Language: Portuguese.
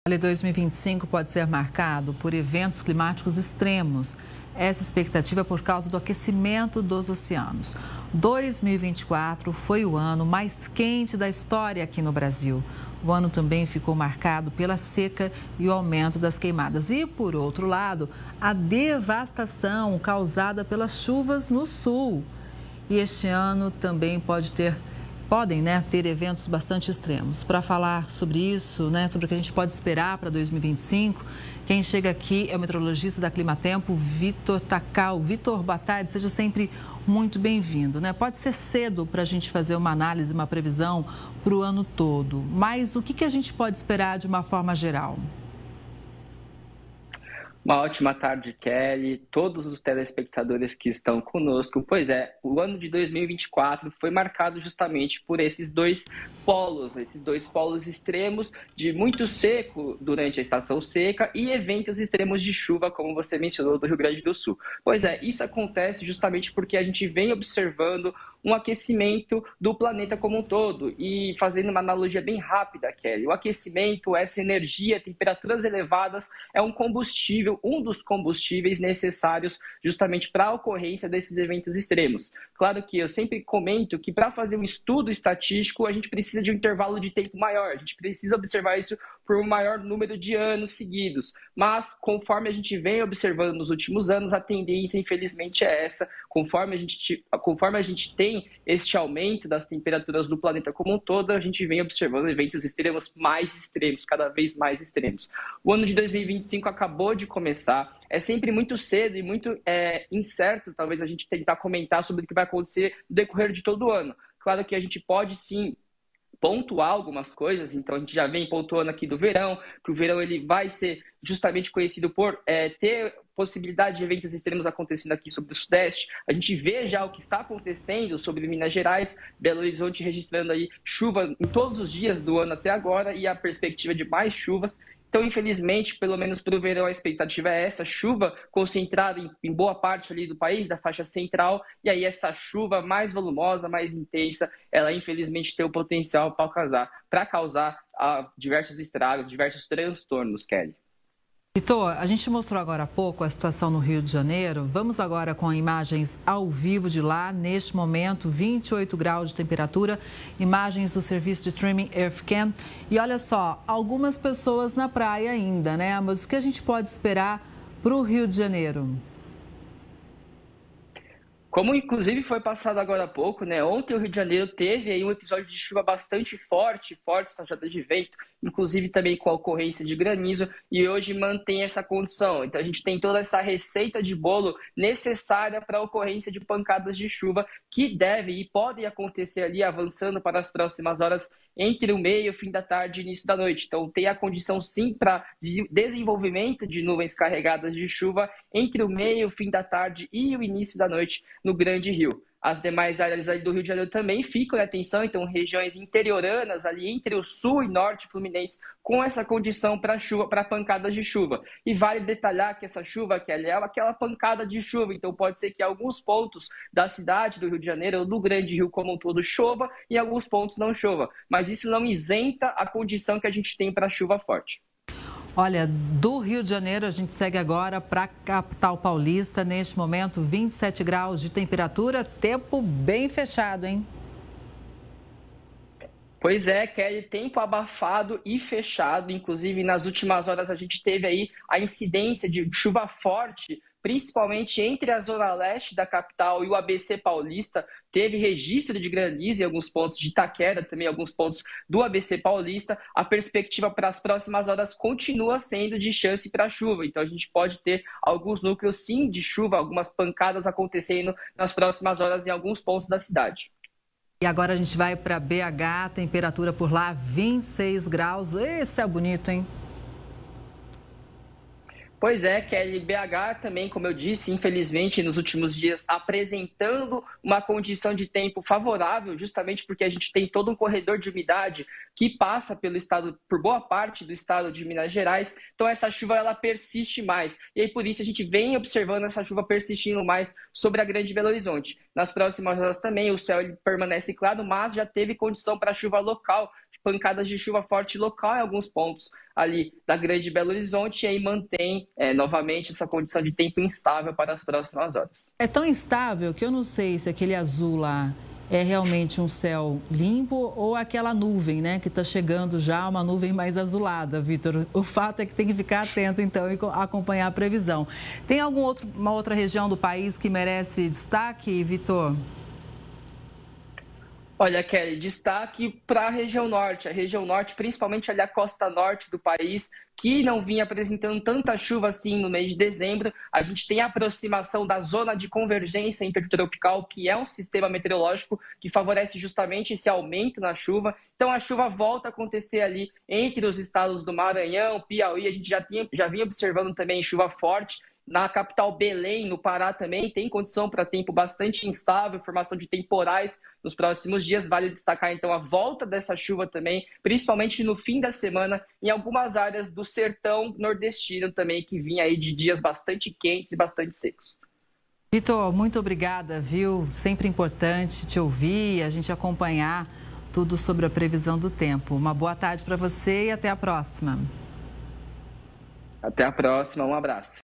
Olha, 2025 pode ser marcado por eventos climáticos extremos. Essa expectativa é por causa do aquecimento dos oceanos. 2024 foi o ano mais quente da história aqui no Brasil. O ano também ficou marcado pela seca e o aumento das queimadas. E, por outro lado, a devastação causada pelas chuvas no sul. E este ano também podem ter eventos bastante extremos. Para falar sobre isso, sobre o que a gente pode esperar para 2025, quem chega aqui é o meteorologista da Climatempo, Vitor Tacal. Vitor, boa tarde, seja sempre muito bem-vindo. Pode ser cedo para a gente fazer uma análise, uma previsão para o ano todo, mas o que a gente pode esperar de uma forma geral? Uma ótima tarde, Kelly, todos os telespectadores que estão conosco. Pois é, o ano de 2024 foi marcado justamente por esses dois polos extremos de muito seco durante a estação seca e eventos extremos de chuva, como você mencionou, do Rio Grande do Sul. Pois é, isso acontece justamente porque a gente vem observando um aquecimento do planeta como um todo. E fazendo uma analogia bem rápida, Kelly, o aquecimento, essa energia, temperaturas elevadas, é um dos combustíveis necessários justamente para a ocorrência desses eventos extremos. Claro que eu sempre comento que para fazer um estudo estatístico, a gente precisa de um intervalo de tempo maior, a gente precisa observar isso por um maior número de anos seguidos. Mas, conforme a gente vem observando nos últimos anos, a tendência, infelizmente, é essa. Conforme a gente tem este aumento das temperaturas do planeta como um todo, a gente vem observando eventos extremos mais extremos, cada vez mais extremos. O ano de 2025 acabou de começar. É sempre muito cedo e muito incerto, talvez, a gente tentar comentar sobre o que vai acontecer no decorrer de todo o ano. Claro que a gente pode, sim, pontuar algumas coisas, então a gente já vem pontuando aqui do verão, que o verão ele vai ser justamente conhecido por ter possibilidade de eventos extremos acontecendo aqui sobre o Sudeste. A gente vê já o que está acontecendo sobre Minas Gerais, Belo Horizonte registrando aí chuva em todos os dias do ano até agora e a perspectiva de mais chuvas. Então, infelizmente, pelo menos para o verão, a expectativa é essa, chuva concentrada em boa parte ali do país, da faixa central, e aí essa chuva mais volumosa, mais intensa, ela infelizmente tem o potencial para causar diversos estragos, diversos transtornos, Kelly. Vitor, a gente mostrou agora há pouco a situação no Rio de Janeiro. Vamos agora com imagens ao vivo de lá. Neste momento, 28 graus de temperatura. Imagens do serviço de streaming Earthcan. E olha só, algumas pessoas na praia ainda, Mas o que a gente pode esperar para o Rio de Janeiro? Como inclusive foi passado agora há pouco, Ontem o Rio de Janeiro teve aí um episódio de chuva bastante forte rajada de vento, inclusive também com a ocorrência de granizo, e hoje mantém essa condição. Então a gente tem toda essa receita de bolo necessária para a ocorrência de pancadas de chuva que devem e podem acontecer ali avançando para as próximas horas entre o meio, fim da tarde e início da noite. Então tem a condição sim para desenvolvimento de nuvens carregadas de chuva entre o meio, fim da tarde e o início da noite no Grande Rio. As demais áreas ali do Rio de Janeiro também ficam em atenção, então regiões interioranas ali entre o sul e norte fluminense com essa condição para chuva, para pancadas de chuva. E vale detalhar que essa chuva, que é aquela pancada de chuva, então pode ser que em alguns pontos da cidade do Rio de Janeiro ou do Grande Rio como um todo chova e em alguns pontos não chova. Mas isso não isenta a condição que a gente tem para chuva forte. Olha, do Rio de Janeiro a gente segue agora para a capital paulista. Neste momento, 27 graus de temperatura, tempo bem fechado, hein? Pois é, Kelly, tempo abafado e fechado. Inclusive, nas últimas horas a gente teve aí a incidência de chuva forte, principalmente entre a zona leste da capital e o ABC Paulista. Teve registro de granizo em alguns pontos de Itaquera, também alguns pontos do ABC Paulista. A perspectiva para as próximas horas continua sendo de chance para chuva. Então a gente pode ter alguns núcleos sim de chuva, algumas pancadas acontecendo nas próximas horas em alguns pontos da cidade. E agora a gente vai para BH, temperatura por lá 26 graus. Esse é bonito, hein? Pois é, Kelly, BH também, como eu disse, infelizmente, nos últimos dias, apresentando uma condição de tempo favorável, justamente porque a gente tem todo um corredor de umidade que passa pelo estado, por boa parte do estado de Minas Gerais. Então, essa chuva, ela persiste mais. E aí, por isso, a gente vem observando essa chuva persistindo mais sobre a Grande Belo Horizonte. Nas próximas horas também, o céu ele permanece claro, mas já teve condição para chuva local, pancadas de chuva forte local em alguns pontos ali da Grande Belo Horizonte, e aí mantém novamente essa condição de tempo instável para as próximas horas. É tão instável que eu não sei se aquele azul lá é realmente um céu limpo ou aquela nuvem, né, que está chegando já, uma nuvem mais azulada, Vitor. O fato é que tem que ficar atento, então, e acompanhar a previsão. Tem uma outra região do país que merece destaque, Vitor? Olha, Kelly, destaque para a região norte, principalmente ali a costa norte do país, que não vinha apresentando tanta chuva assim no mês de dezembro. A gente tem a aproximação da zona de convergência intertropical, que é um sistema meteorológico que favorece justamente esse aumento na chuva. Então a chuva volta a acontecer ali entre os estados do Maranhão, Piauí. A gente já vinha observando também chuva forte. Na capital Belém, no Pará, também tem condição para tempo bastante instável, formação de temporais nos próximos dias. Vale destacar, então, a volta dessa chuva também, principalmente no fim da semana, em algumas áreas do sertão nordestino também, que vinha aí de dias bastante quentes e bastante secos. Vitor, muito obrigada, viu? Sempre importante te ouvir e a gente acompanhar tudo sobre a previsão do tempo. Uma boa tarde para você e até a próxima. Até a próxima, um abraço.